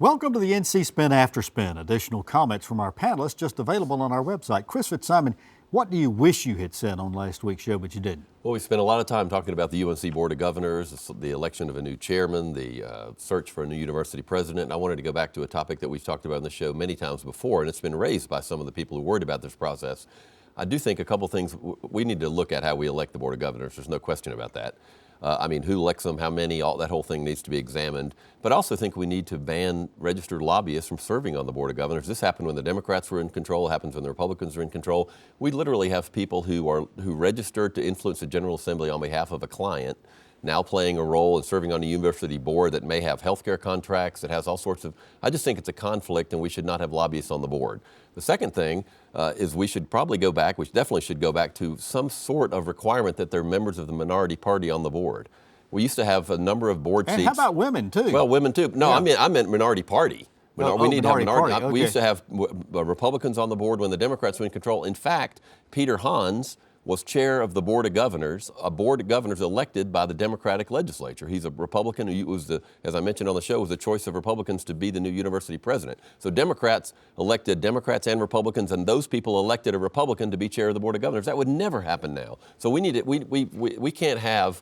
Welcome to the NC Spin After Spin. Additional comments from our panelists just available on our website. Chris Fitzsimon, what do you wish you had said on last week's show, but you didn't? Well, we spent a lot of time talking about the UNC Board of Governors, the election of a new chairman, the search for a new university president. And I wanted to go back to a topic that we've talked about on the show many times before, and it's been raised by some of the people who are worried about this process. I do think a couple things, we need to look at how we elect the Board of Governors. There's no question about that. Who elects them, how many, that whole thing needs to be examined. But I also think we need to ban registered lobbyists from serving on the Board of Governors. This happened when the Democrats were in control. It happens when the Republicans are in control. We literally have people who registered to influence the General Assembly on behalf of a client now playing a role and serving on a university board that may have healthcare contracts, that has all sorts of, I just think it's a conflict and we should not have lobbyists on the board. The second thing is we should probably go back, we definitely should go back to some sort of requirement that they're members of the minority party on the board. We used to have a number of board seats. And how about women too? Well, women too. No, yeah. I meant minority party. We need to have minority. Okay. We used to have Republicans on the board when the Democrats were in control. In fact, Peter Hans was chair of the Board of Governors, a Board of Governors elected by the Democratic legislature. He's a Republican who was, as I mentioned on the show, was the choice of Republicans to be the new university president. So Democrats elected Democrats and Republicans, and those people elected a Republican to be chair of the Board of Governors. That would never happen now. So we need it. We can't have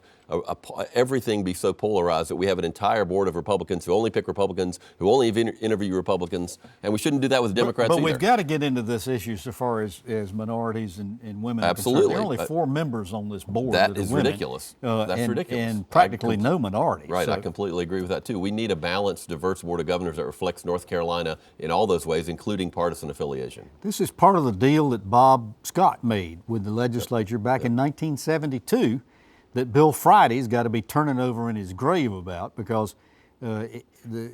everything be so polarized that we have an entire board of Republicans who only pick Republicans, who only interview Republicans, and we shouldn't do that with Democrats but either. We've got to get into this issue so far as minorities and women. Absolutely. There are only 4 members on this board. That is ridiculous. That's ridiculous. And practically no minorities. Right, so. I completely agree with that too. We need a balanced, diverse Board of Governors that reflects North Carolina in all those ways, including partisan affiliation. This is part of the deal that Bob Scott made with the legislature back in 1972 that Bill Friday's got to be turning over in his grave about, because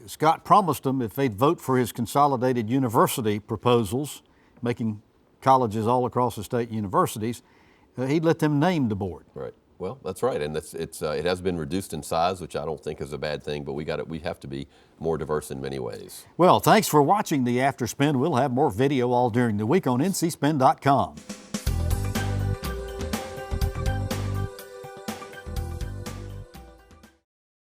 Scott promised them if they'd vote for his consolidated university proposals, making colleges all across the state universities, he'd let them name the board. Right. Well, that's right, and it has been reduced in size, which I don't think is a bad thing. But we have to be more diverse in many ways. Well, thanks for watching the After Spin. We'll have more video all during the week on ncspin.com.